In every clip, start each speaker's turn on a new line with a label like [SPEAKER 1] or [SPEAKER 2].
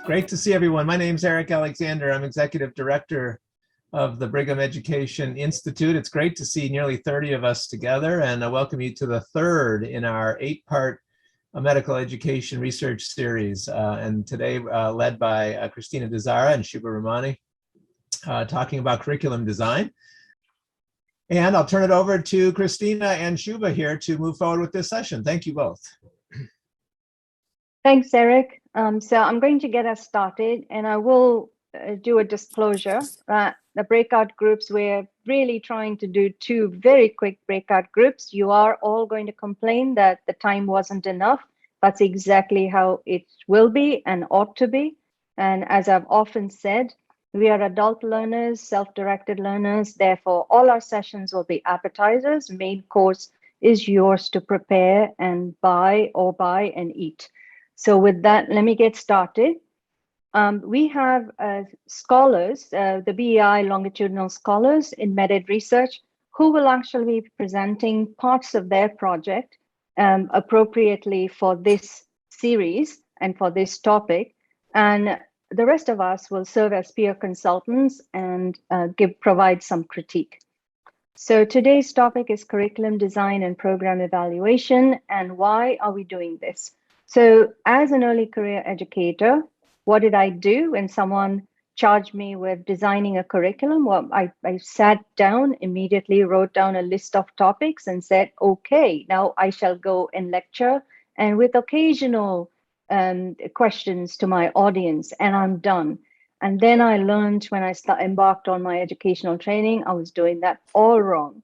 [SPEAKER 1] Great to see everyone. My name is Eric Alexander. I'm Executive Director of the Brigham Education Institute. It's great to see nearly 30 of us together, and I welcome you to the third in our 8-part medical education research series. And today led by Kristina Dzara and Subha Ramani, talking about curriculum design. And I'll turn it over to Kristina and Subha here to move forward with this session. Thank you both.
[SPEAKER 2] Thanks, Eric. So I'm going to get us started, and I will do a disclosure. The breakout groups, we're really trying to do 2 very quick breakout groups. You are all going to complain that the time wasn't enough. That's exactly how it will be and ought to be. And as I've often said, we are adult learners, self-directed learners. Therefore, all our sessions will be appetizers. Main course is yours to prepare and buy and eat. So with that, let me get started. We have scholars, the BEI longitudinal scholars in med-ed research, who will actually be presenting parts of their project appropriately for this series and for this topic. And the rest of us will serve as peer consultants and provide some critique. So today's topic is curriculum design and program evaluation. And why are we doing this? So as an early career educator, what did I do when someone charged me with designing a curriculum? Well, I sat down, immediately wrote down a list of topics and said, okay, now I shall go and lecture, and with occasional questions to my audience, and I'm done. And then I learned when I embarked on my educational training, I was doing that all wrong.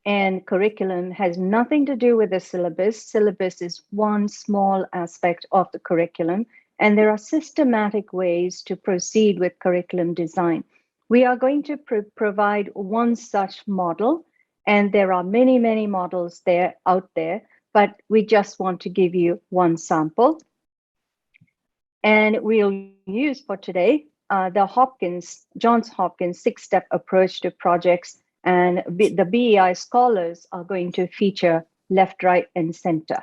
[SPEAKER 2] And curriculum has nothing to do with the syllabus. Syllabus is one small aspect of the curriculum, and there are systematic ways to proceed with curriculum design. We are going to provide one such model, and there are many, many models out there, but we just want to give you one sample. And we'll use for today the Johns Hopkins 6-step approach to projects. And the BEI scholars are going to feature left, right, and center.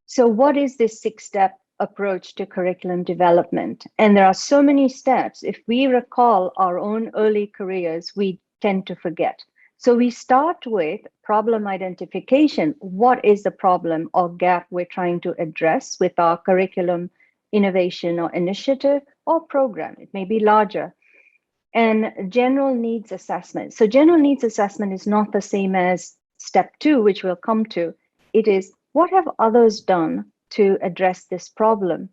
[SPEAKER 2] So what is this 6-step approach to curriculum development? And there are so many steps. If we recall our own early careers, we tend to forget. So we start with problem identification. What is the problem or gap we're trying to address with our curriculum innovation or initiative or program? It may be larger. And general needs assessment. So general needs assessment is not the same as step 2, which we'll come to. It is, what have others done to address this problem?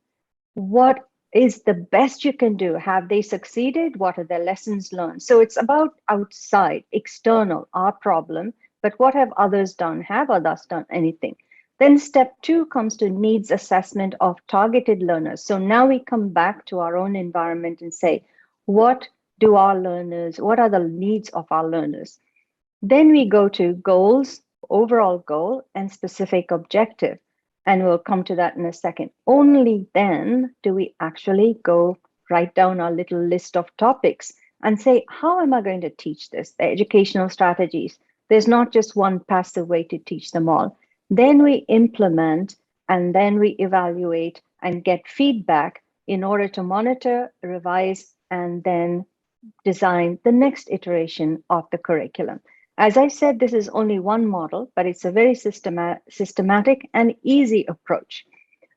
[SPEAKER 2] What is the best you can do? Have they succeeded? What are their lessons learned? So it's about outside, external, our problem, but what have others done? Have others done anything? Then step 2 comes to needs assessment of targeted learners. So now we come back to our own environment and say, what are the needs of our learners? Then we go to goals, overall goal, and specific objective. And we'll come to that in a second. Only then do we actually go write down our little list of topics and say, how am I going to teach this? The educational strategies. There's not just one passive way to teach them all. Then we implement, and then we evaluate and get feedback in order to monitor, revise, and then design the next iteration of the curriculum. As I said, this is only one model, but it's a very systematic and easy approach.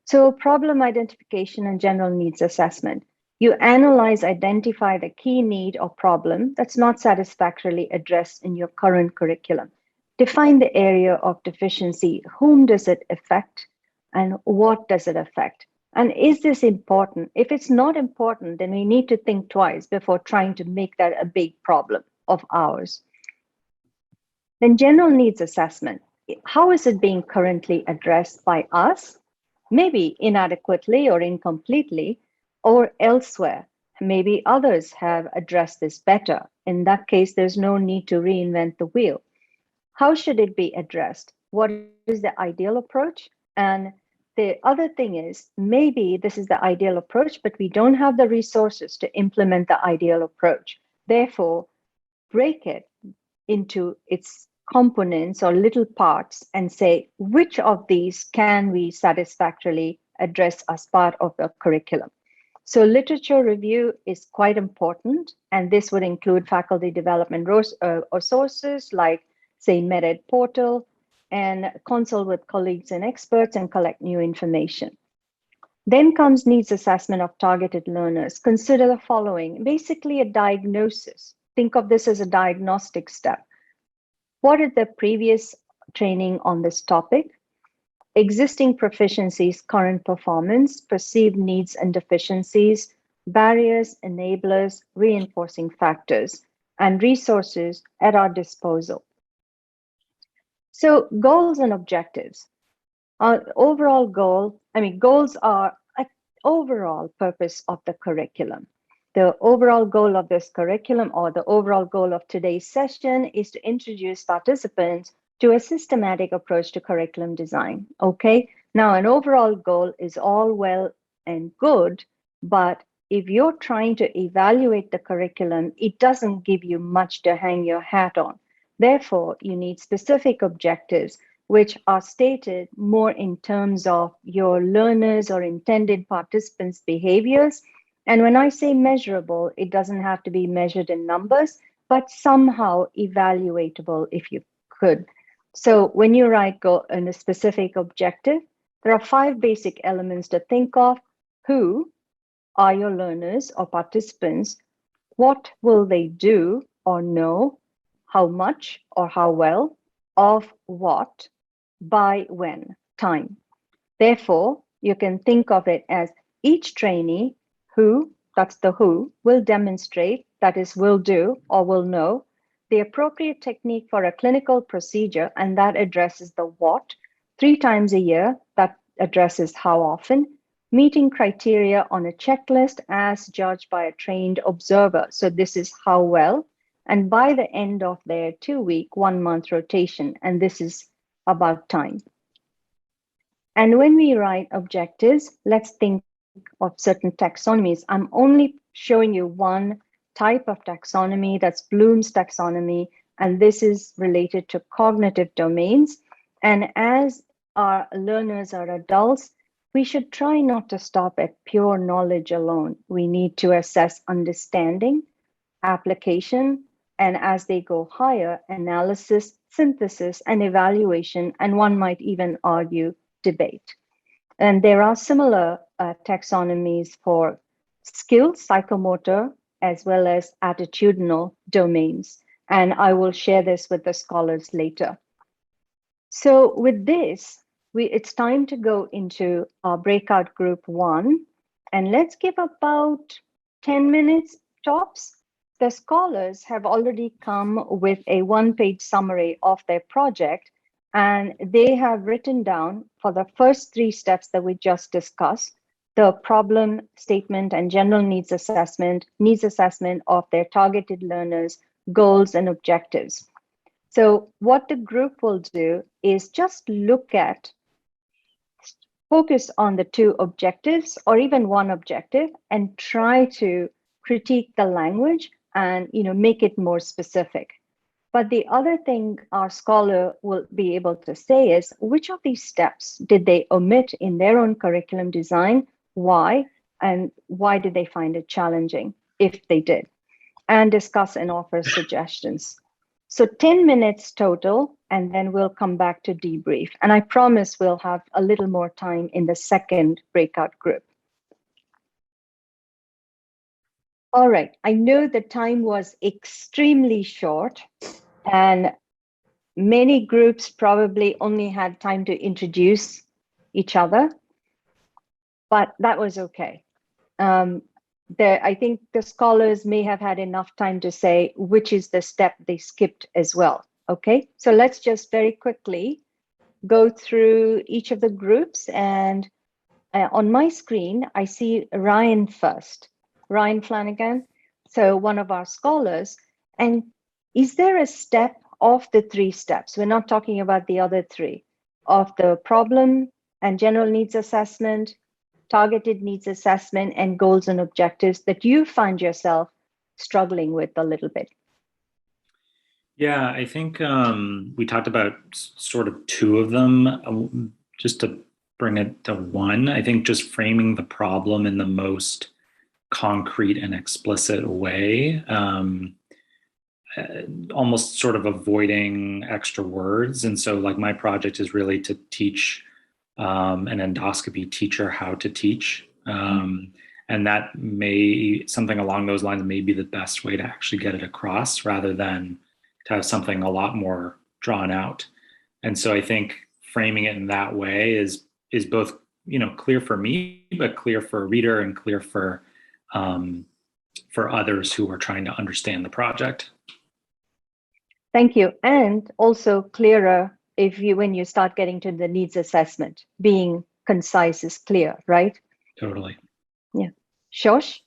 [SPEAKER 2] So problem identification and general needs assessment. You identify the key need or problem that's not satisfactorily addressed in your current curriculum. Define the area of deficiency. Whom does it affect and what does it affect? And is this important? If it's not important, then we need to think twice before trying to make that a big problem of ours. Then general needs assessment. How is it being currently addressed by us? Maybe inadequately or incompletely, or elsewhere. Maybe others have addressed this better. In that case, there's no need to reinvent the wheel. How should it be addressed? What is the ideal approach? And the other thing is, maybe this is the ideal approach, but we don't have the resources to implement the ideal approach. Therefore, break it into its components or little parts and say, which of these can we satisfactorily address as part of the curriculum? So literature review is quite important, and this would include faculty development or sources like, say, MedEd portal, and consult with colleagues and experts and collect new information. Then comes needs assessment of targeted learners. Consider the following, basically a diagnosis. Think of this as a diagnostic step. What is the previous training on this topic? Existing proficiencies, current performance, perceived needs and deficiencies, barriers, enablers, reinforcing factors, and resources at our disposal. So goals and objectives. Our overall goal, goals are an overall purpose of the curriculum. The overall goal of this curriculum, or the overall goal of today's session, is to introduce participants to a systematic approach to curriculum design. Okay, now an overall goal is all well and good, but if you're trying to evaluate the curriculum, it doesn't give you much to hang your hat on. Therefore, you need specific objectives which are stated more in terms of your learners or intended participants' behaviors. And when I say measurable, it doesn't have to be measured in numbers, but somehow evaluatable if you could. So when you write in a specific objective, there are 5 basic elements to think of. Who are your learners or participants? What will they do or know? How much or how well? Of what? By when? Time. Therefore, you can think of it as each trainee who, that's the who, will demonstrate, that is, will do or will know, the appropriate technique for a clinical procedure, and that addresses the what, 3 times a year, that addresses how often, meeting criteria on a checklist as judged by a trained observer. So this is how well, and by the end of their 2-week, 1-month rotation, and this is about time. And when we write objectives, let's think of certain taxonomies. I'm only showing you one type of taxonomy, that's Bloom's taxonomy, and this is related to cognitive domains. And as our learners are adults, we should try not to stop at pure knowledge alone. We need to assess understanding, application, and as they go higher, analysis, synthesis, and evaluation, and one might even argue debate. And there are similar taxonomies for skills, psychomotor, as well as attitudinal domains. And I will share this with the scholars later. So with this, it's time to go into our breakout group 1. And let's give about 10 minutes tops. The scholars have already come with a 1-page summary of their project, and they have written down for the first 3 steps that we just discussed, the problem statement and general needs assessment of their targeted learners, goals and objectives. So what the group will do is just focus on the 2 objectives or even 1 objective and try to critique the language and make it more specific. But the other thing our scholar will be able to say is, which of these steps did they omit in their own curriculum design? Why? And why did they find it challenging, if they did? And discuss and offer suggestions. So 10 minutes total, and then we'll come back to debrief. And I promise we'll have a little more time in the second breakout group. All right, I know the time was extremely short, and many groups probably only had time to introduce each other, but that was okay. I think the scholars may have had enough time to say which is the step they skipped as well. Okay, so let's just very quickly go through each of the groups. And on my screen, I see Ryan first. Ryan Flanagan, so one of our scholars. And is there a step of the 3 steps? We're not talking about the other 3, of the problem and general needs assessment, targeted needs assessment, and goals and objectives that you find yourself struggling with a little bit?
[SPEAKER 3] Yeah, I think we talked about sort of 2 of them. Just to bring it to 1, I think just framing the problem in the most concrete and explicit way, almost sort of avoiding extra words. And so like my project is really to teach an endoscopy teacher how to teach. And that may, something along those lines may be the best way to actually get it across rather than to have something a lot more drawn out. And so I think framing it in that way is both, clear for me, but clear for a reader and clear for others who are trying to understand the project.
[SPEAKER 2] Thank you. And also clearer when you start getting to the needs assessment, being concise is clear, right?
[SPEAKER 3] Totally.
[SPEAKER 2] Yeah. Shosh?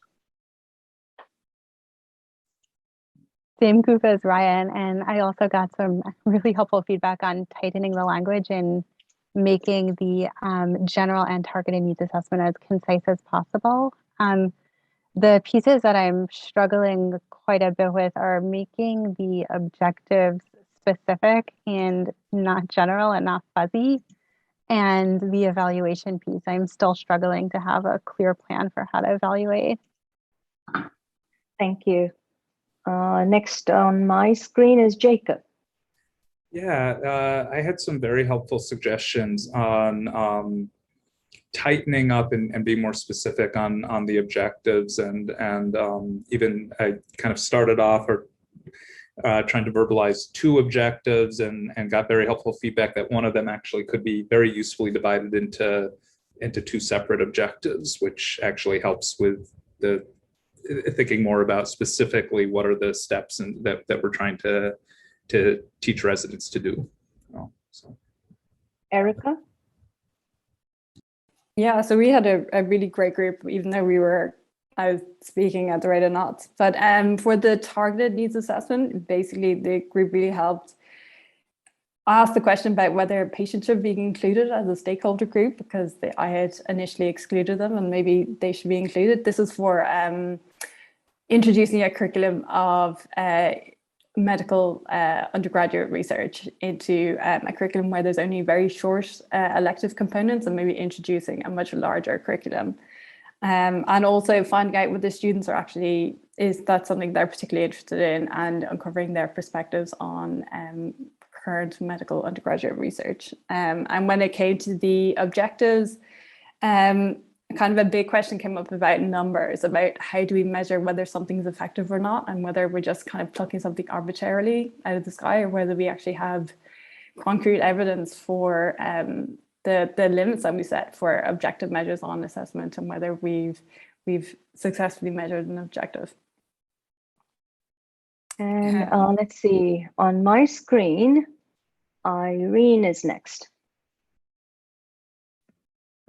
[SPEAKER 4] Same group as Ryan, and I also got some really helpful feedback on tightening the language and making the general and targeted needs assessment as concise as possible. The pieces that I'm struggling quite a bit with are making the objectives specific and not general and not fuzzy. And the evaluation piece, I'm still struggling to have a clear plan for how to evaluate.
[SPEAKER 2] Thank you. Next on my screen is Jacob.
[SPEAKER 5] Yeah, I had some very helpful suggestions on tightening up and being more specific on the objectives, and even I kind of started off trying to verbalize 2 objectives and got very helpful feedback that one of them actually could be very usefully divided into 2 separate objectives, which actually helps with the thinking more about specifically what are the steps that we're trying to teach residents to do. So.
[SPEAKER 2] Erica?
[SPEAKER 6] Yeah, so we had a really great group, even though I was speaking at the rate of knots. But for the targeted needs assessment, basically the group really helped ask the question about whether patients should be included as a stakeholder group, because I had initially excluded them and maybe they should be included. This is for introducing a curriculum of medical undergraduate research into a curriculum where there's only very short elective components, and maybe introducing a much larger curriculum. And also finding out what the students are actually, is that something they're particularly interested in, and uncovering their perspectives on current medical undergraduate research. And when it came to the objectives, kind of a big question came up about numbers, about how do we measure whether something's effective or not, and whether we're just kind of plucking something arbitrarily out of the sky, or whether we actually have concrete evidence for the limits that we set for objective measures on assessment, and whether we've successfully measured an objective.
[SPEAKER 2] And let's see, on my screen, Irene is next.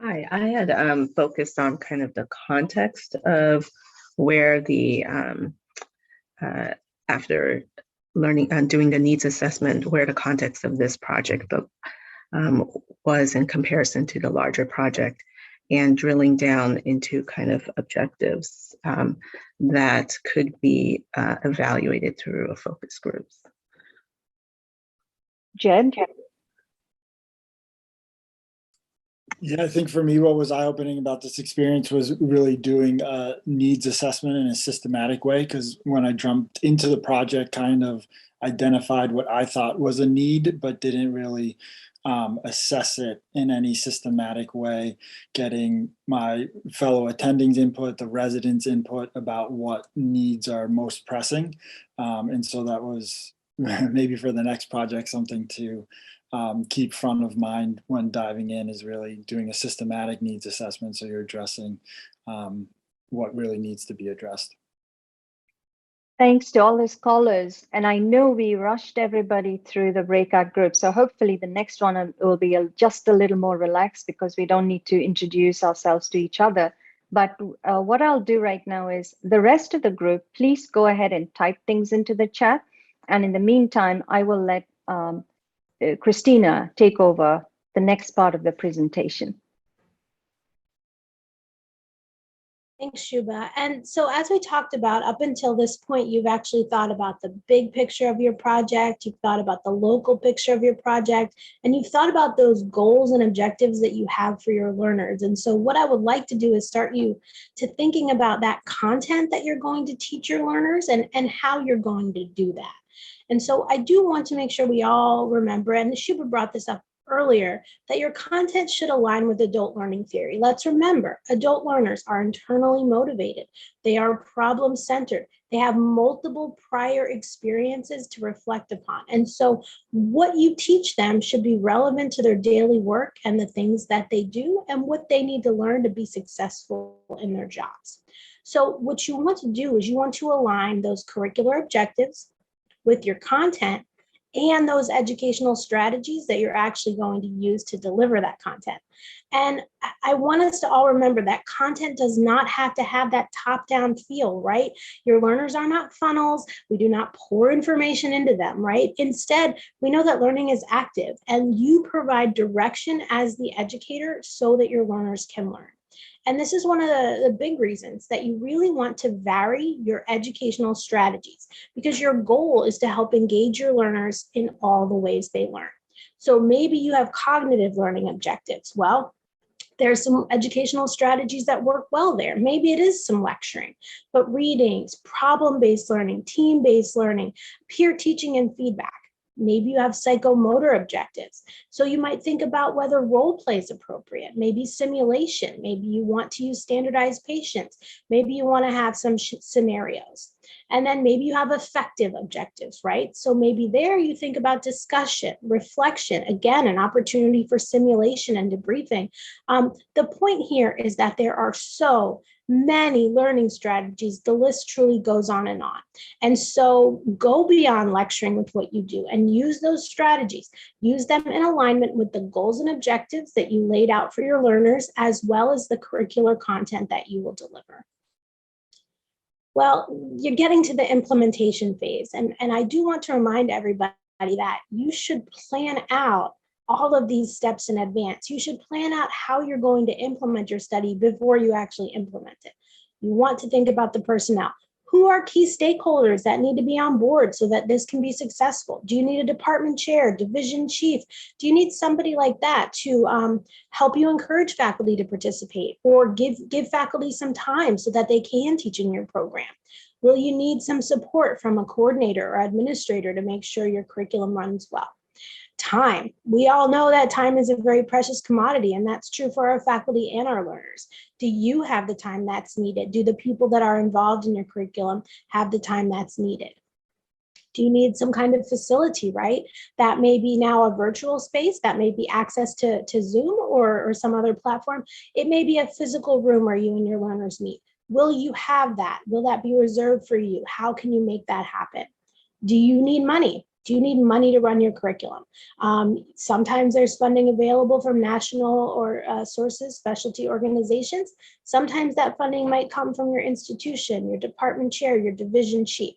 [SPEAKER 7] Hi, I had focused on kind of the context of where the, after learning and doing the needs assessment, where the context of this project was in comparison to the larger project, and drilling down into kind of objectives that could be evaluated through a focus groups.
[SPEAKER 2] Jed?
[SPEAKER 8] Yeah, I think for me, what was eye-opening about this experience was really doing a needs assessment in a systematic way, because when I jumped into the project, kind of identified what I thought was a need, but didn't really assess it in any systematic way, getting my fellow attendings input, the residents input about what needs are most pressing. And so that was maybe for the next project something to keep front of mind when diving in, is really doing a systematic needs assessment, so you're addressing what really needs to be addressed.
[SPEAKER 2] Thanks to all the scholars. And I know we rushed everybody through the breakout group, so hopefully the next one will be just a little more relaxed, because we don't need to introduce ourselves to each other. But what I'll do right now is, the rest of the group, please go ahead and type things into the chat. And in the meantime, I will let Kristina take over the next part of the presentation.
[SPEAKER 9] Thanks, Subha. And so as we talked about, up until this point, you've actually thought about the big picture of your project, you've thought about the local picture of your project, and you've thought about those goals and objectives that you have for your learners. And so what I would like to do is start you to thinking about that content that you're going to teach your learners and how you're going to do that. And so I do want to make sure we all remember, and Subha brought this up earlier, that your content should align with adult learning theory. Let's remember, adult learners are internally motivated. They are problem-centered. They have multiple prior experiences to reflect upon. And so what you teach them should be relevant to their daily work and the things that they do and what they need to learn to be successful in their jobs. So what you want to do is you want to align those curricular objectives with your content and those educational strategies that you're actually going to use to deliver that content. And I want us to all remember that content does not have to have that top-down feel, right? Your learners are not funnels. We do not pour information into them, right? Instead, we know that learning is active and you provide direction as the educator so that your learners can learn. And this is one of the big reasons that you really want to vary your educational strategies, because your goal is to help engage your learners in all the ways they learn. So maybe you have cognitive learning objectives. Well, there's some educational strategies that work well there. Maybe it is some lecturing, but readings, problem-based learning, team-based learning, peer teaching and feedback. Maybe you have psychomotor objectives. So you might think about whether role play is appropriate, maybe simulation, maybe you want to use standardized patients, maybe you want to have some scenarios. And then maybe you have affective objectives, right? So maybe there you think about discussion, reflection, again, an opportunity for simulation and debriefing. The point here is that there are so many learning strategies. The list truly goes on. And so go beyond lecturing with what you do and use those strategies. Use them in alignment with the goals and objectives that you laid out for your learners, as well as the curricular content that you will deliver. Well, you're getting to the implementation phase. And I do want to remind everybody that you should plan out all of these steps in advance. You should plan out how you're going to implement your study before you actually implement it. You want to think about the personnel. Who are key stakeholders that need to be on board so that this can be successful? Do you need a department chair, division chief? Do you need somebody like that to help you encourage faculty to participate, or give faculty some time so that they can teach in your program? Will you need some support from a coordinator or administrator to make sure your curriculum runs well? Time. We all know that time is a very precious commodity, and that's true for our faculty and our learners. Do you have the time that's needed? Do the people that are involved in your curriculum have the time that's needed? Do you need some kind of facility, right? That may be now a virtual space, that may be access to Zoom or some other platform. It may be a physical room where you and your learners meet. Will you have that? Will that be reserved for you? How can you make that happen? Do you need money? Do you need money to run your curriculum? Sometimes there's funding available from national or sources, specialty organizations. Sometimes that funding might come from your institution, your department chair, your division chief.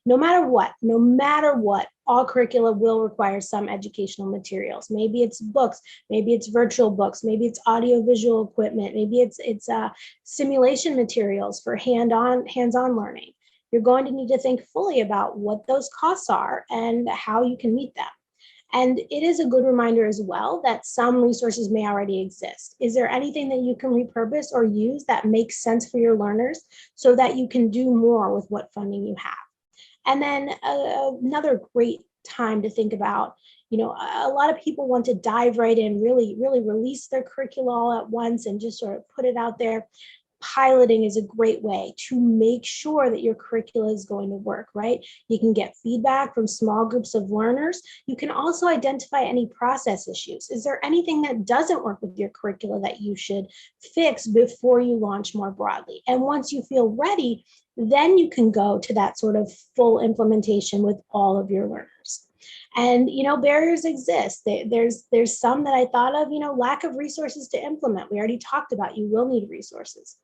[SPEAKER 9] No matter what, all curricula will require some educational materials. Maybe it's books, maybe it's virtual books, maybe it's audiovisual equipment, maybe it's simulation materials for hands-on learning. You're going to need to think fully about what those costs are and how you can meet them. And it is a good reminder as well that some resources may already exist. Is there anything that you can repurpose or use that makes sense for your learners so that you can do more with what funding you have? And then another great time to think about, a lot of people want to dive right in, really release their curricula all at once and just sort of put it out there. Piloting is a great way to make sure that your curricula is going to work, right? You can get feedback from small groups of learners. You can also identify any process issues. Is there anything that doesn't work with your curricula that you should fix before you launch more broadly? And once you feel ready, then you can go to that sort of full implementation with all of your learners. And, barriers exist. There's some that I thought of, lack of resources to implement. We already talked about you will need resources.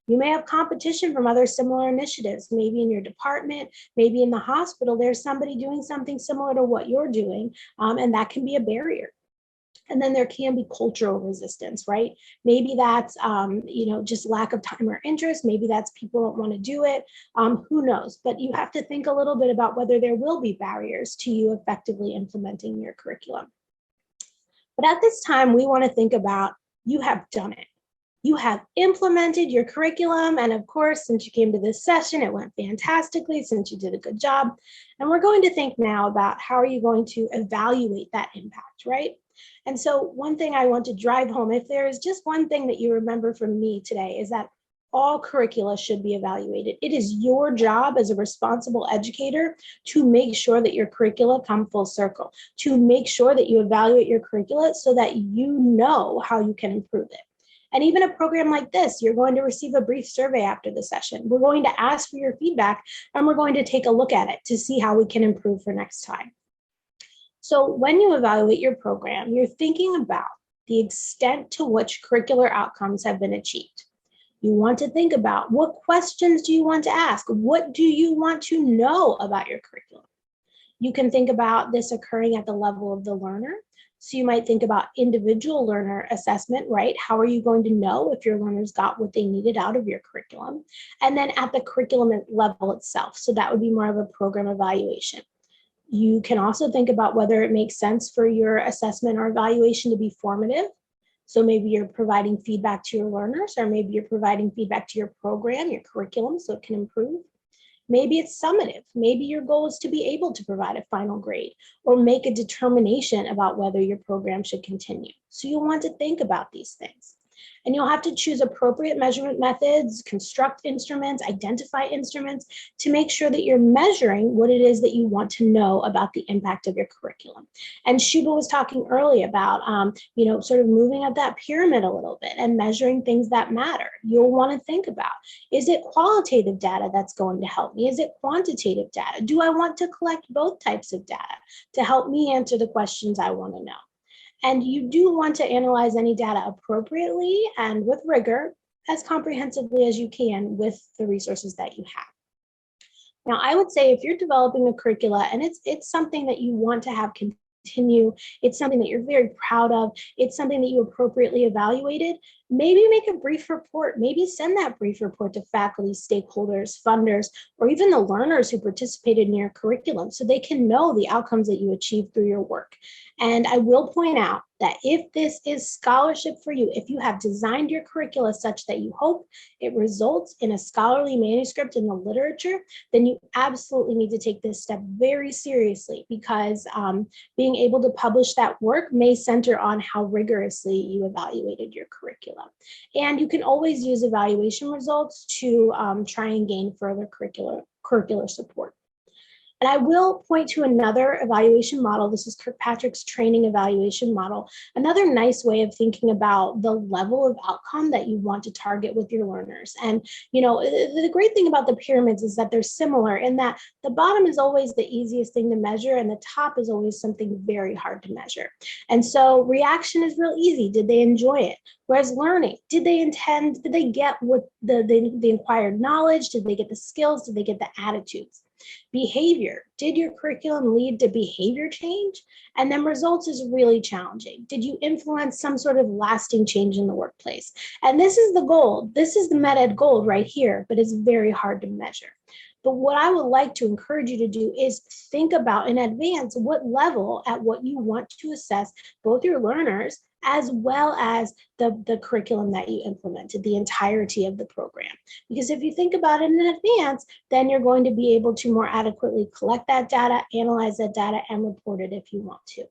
[SPEAKER 9] You may have competition from other similar initiatives, maybe in your department, maybe in the hospital, there's somebody doing something similar to what you're doing, and that can be a barrier. And then there can be cultural resistance, right? Maybe that's, just lack of time or interest. Maybe that's people don't want to do it. Who knows? But you have to think a little bit about whether there will be barriers to you effectively implementing your curriculum. But at this time, we want to think about, you have done it. You have implemented your curriculum. And of course, since you came to this session, it went fantastically, since you did a good job. And we're going to think now about how are you going to evaluate that impact, right? And so one thing I want to drive home, if there is just one thing that you remember from me today, is that all curricula should be evaluated. It is your job as a responsible educator to make sure that your curricula come full circle, to make sure that you evaluate your curricula so that you know how you can improve it. And even a program like this, you're going to receive a brief survey after the session. We're going to ask for your feedback, and we're going to take a look at it to see how we can improve for next time. So when you evaluate your program, you're thinking about the extent to which curricular outcomes have been achieved. You want to think about, what questions do you want to ask? What do you want to know about your curriculum? You can think about this occurring at the level of the learner. So you might think about individual learner assessment, right? How are you going to know if your learners got what they needed out of your curriculum? And then at the curriculum level itself. So that would be more of a program evaluation. You can also think about whether it makes sense for your assessment or evaluation to be formative. So maybe you're providing feedback to your learners, or maybe you're providing feedback to your program, your curriculum, so it can improve. Maybe it's summative. Maybe your goal is to be able to provide a final grade or make a determination about whether your program should continue. So you'll want to think about these things. And you'll have to choose appropriate measurement methods, construct instruments, identify instruments to make sure that you're measuring what it is that you want to know about the impact of your curriculum. And Subha was talking earlier about, sort of moving up that pyramid a little bit and measuring things that matter. You'll want to think about, is it qualitative data that's going to help me? Is it quantitative data? Do I want to collect both types of data to help me answer the questions I want to know? And you do want to analyze any data appropriately and with rigor, as comprehensively as you can with the resources that you have. Now, I would say if you're developing a curricula and it's something that you want to have continue, it's something that you're very proud of, it's something that you appropriately evaluated, maybe make a brief report, maybe send that brief report to faculty, stakeholders, funders, or even the learners who participated in your curriculum so they can know the outcomes that you achieved through your work. And I will point out that if this is scholarship for you, if you have designed your curricula such that you hope it results in a scholarly manuscript in the literature, then you absolutely need to take this step very seriously, because being able to publish that work may center on how rigorously you evaluated your curriculum. And you can always use evaluation results to try and gain further curricular support. And I will point to another evaluation model. This is Kirkpatrick's training evaluation model. Another nice way of thinking about the level of outcome that you want to target with your learners. And, the great thing about the pyramids is that they're similar in that the bottom is always the easiest thing to measure and the top is always something very hard to measure. And so reaction is real easy. Did they enjoy it? Whereas learning, did they get what the acquired knowledge? Did they get the skills? Did they get the attitudes? Behavior, did your curriculum lead to behavior change? And then results is really challenging. Did you influence some sort of lasting change in the workplace? And this is the gold. This is the MED-Ed gold right here, but it's very hard to measure. But what I would like to encourage you to do is think about in advance what level at what you want to assess both your learners as well as the curriculum that you implemented, the entirety of the program. Because if you think about it in advance, then you're going to be able to more adequately collect that data, analyze that data, and report it if you want to.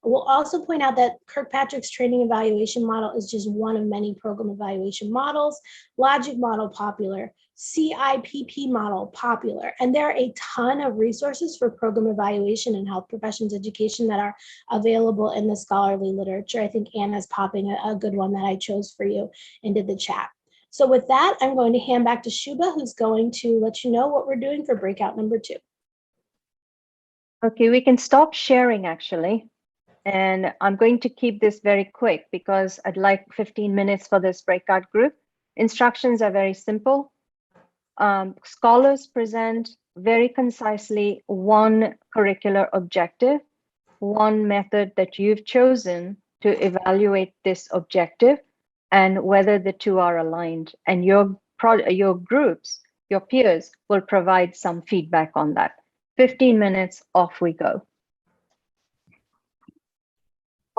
[SPEAKER 9] We'll also point out that Kirkpatrick's training evaluation model is just one of many program evaluation models. Logic model, popular. CIPP model, popular. And there are a ton of resources for program evaluation and health professions education that are available in the scholarly literature. I think Anna's popping a good one that I chose for you into the chat. So with that, I'm going to hand back to Subha, who's going to let you know what we're doing for breakout number 2.
[SPEAKER 2] Okay, we can stop sharing actually. And I'm going to keep this very quick because I'd like 15 minutes for this breakout group. Instructions are very simple. Scholars present very concisely one curricular objective, one method that you've chosen to evaluate this objective and whether the two are aligned. And your groups, your peers will provide some feedback on that. 15 minutes, off we go.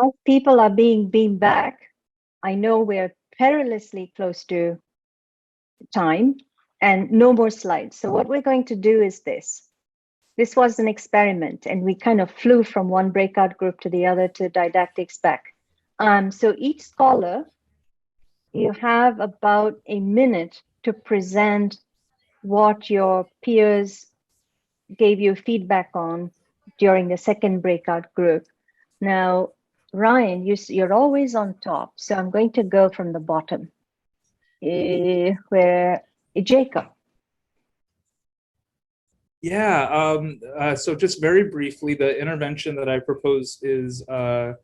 [SPEAKER 2] As people are being beamed back, I know we're perilously close to time and no more slides. So what we're going to do is this. This was an experiment and we kind of flew from one breakout group to the other to didactics back. So each scholar, you have about a minute to present what your peers gave you feedback on during the second breakout group. Now, Ryan, you're always on top, so I'm going to go from the bottom, where Jacob.
[SPEAKER 5] Yeah, so just very briefly, the intervention that I propose is the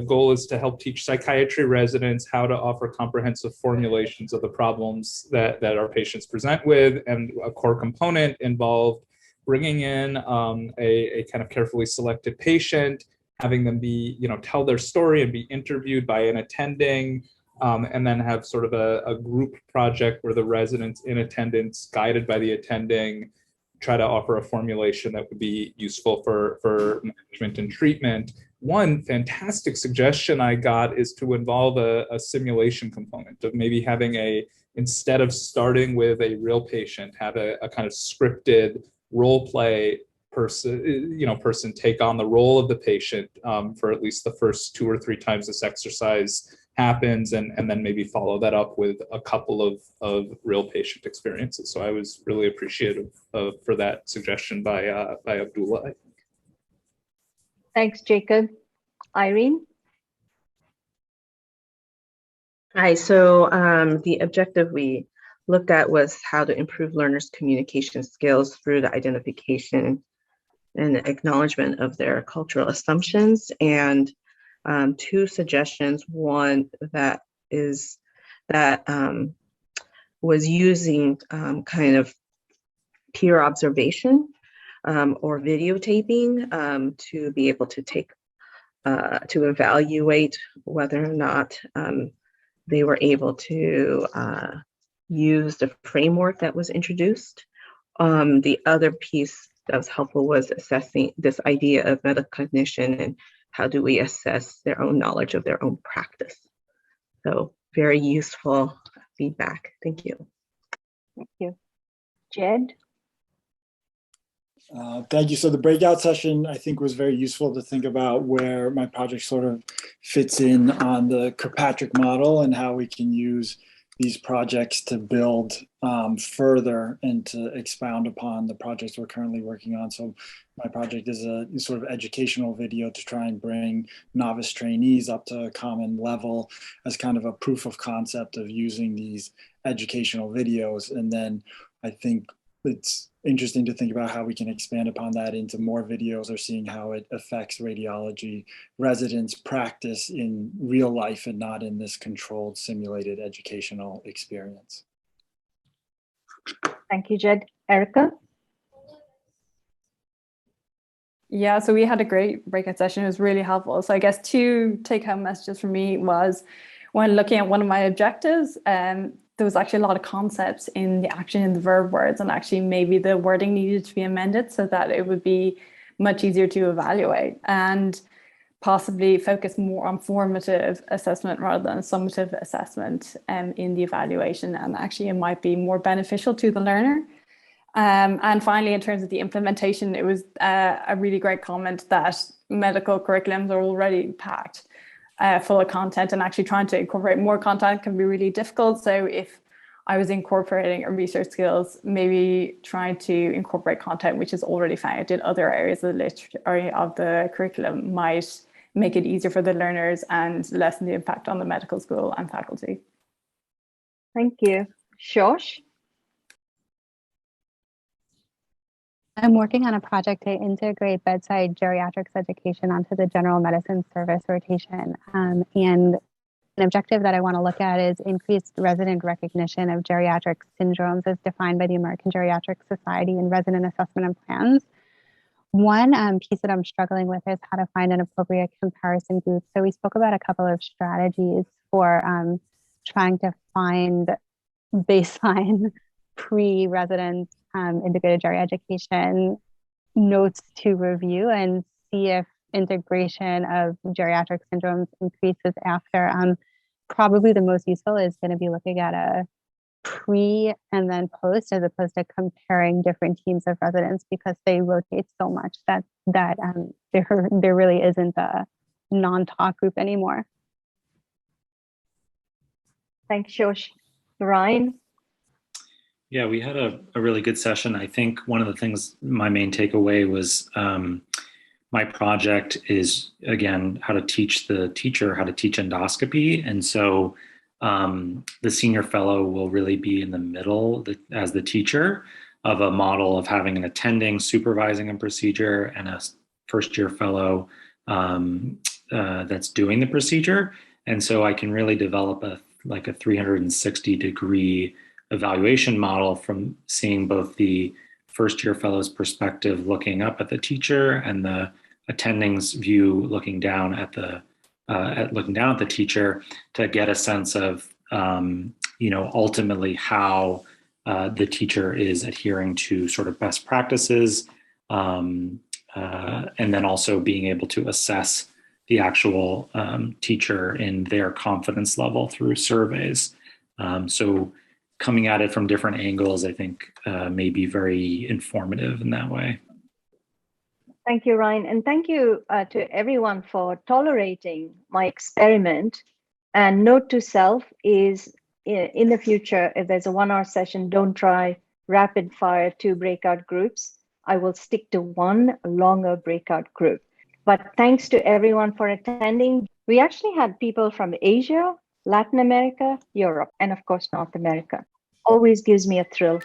[SPEAKER 5] goal is to help teach psychiatry residents how to offer comprehensive formulations of the problems that our patients present with, and a core component involved bringing in a kind of carefully selected patient, having them be, tell their story and be interviewed by an attending, and then have sort of a group project where the residents in attendance, guided by the attending, try to offer a formulation that would be useful for management and treatment. One fantastic suggestion I got is to involve a simulation component of maybe having instead of starting with a real patient, have a kind of scripted role play person take on the role of the patient for at least the first 2 or 3 times this exercise happens, and then maybe follow that up with a couple of real patient experiences. So I was really appreciative for that suggestion by Abdullah.
[SPEAKER 2] Thanks, Jacob. Irene?
[SPEAKER 7] Hi, so the objective we looked at was how to improve learners' communication skills through the identification and acknowledgement of their cultural assumptions. And 2 suggestions. One that was using kind of peer observation or videotaping to be able to to evaluate whether or not they were able to use the framework that was introduced. The other piece that was helpful was assessing this idea of metacognition and how do we assess their own knowledge of their own practice. So very useful feedback. Thank you.
[SPEAKER 2] Thank you. Jed?
[SPEAKER 8] Thank you. So the breakout session, I think, was very useful to think about where my project sort of fits in on the Kirkpatrick model and how we can use these projects to build further and to expound upon the projects we're currently working on. So my project is a sort of educational video to try and bring novice trainees up to a common level as kind of a proof of concept of using these educational videos. And then I think it's interesting to think about how we can expand upon that into more videos or seeing how it affects radiology residents' practice in real life and not in this controlled simulated educational experience.
[SPEAKER 2] Thank you, Jed. Erica?
[SPEAKER 6] Yeah, so we had a great breakout session. It was really helpful. So I guess 2 take-home messages for me was, when looking at one of my objectives, there was actually a lot of concepts in the action and the verb words, and actually maybe the wording needed to be amended so that it would be much easier to evaluate, and possibly focus more on formative assessment rather than summative assessment in the evaluation, and actually it might be more beneficial to the learner. And finally, in terms of the implementation, it was a really great comment that medical curriculums are already packed full of content, and actually trying to incorporate more content can be really difficult. So if I was incorporating a research skills, maybe trying to incorporate content which is already found in other areas of the literature or of the curriculum might make it easier for the learners and lessen the impact on the medical school and faculty.
[SPEAKER 2] Thank you. Shosh?
[SPEAKER 4] I'm working on a project to integrate bedside geriatrics education onto the general medicine service rotation. And an objective that I want to look at is increased resident recognition of geriatric syndromes as defined by the American Geriatric Society in resident assessment and plans, One piece that I'm struggling with is how to find an appropriate comparison group. So we spoke about a couple of strategies for trying to find baseline pre-resident integrated geriatric education notes to review and see if integration of geriatric syndromes increases after. Probably the most useful is going to be looking at a pre and then post, as opposed to comparing different teams of residents, because they rotate so much that there really isn't a non-talk group anymore.
[SPEAKER 2] Thanks, Josh. Ryan?
[SPEAKER 3] Yeah, we had a really good session. I think one of the things, my main takeaway was my project is, again, how to teach the teacher how to teach endoscopy. And so the senior fellow will really be in the middle as the teacher of a model of having an attending supervising a procedure and a first-year fellow that's doing the procedure. And so I can really develop a 360-degree evaluation model from seeing both the first-year fellow's perspective looking up at the teacher and the attending's view looking down at the teacher, to get a sense of ultimately how the teacher is adhering to sort of best practices, and then also being able to assess the actual teacher in their confidence level through surveys. So coming at it from different angles, I think may be very informative in that way.
[SPEAKER 2] Thank you, Ryan. And thank you to everyone for tolerating my experiment. And note to self is, in the future, if there's a 1-hour session, don't try rapid fire 2 breakout groups. I will stick to 1 longer breakout group. But thanks to everyone for attending. We actually had people from Asia, Latin America, Europe, and of course, North America. Always gives me a thrill.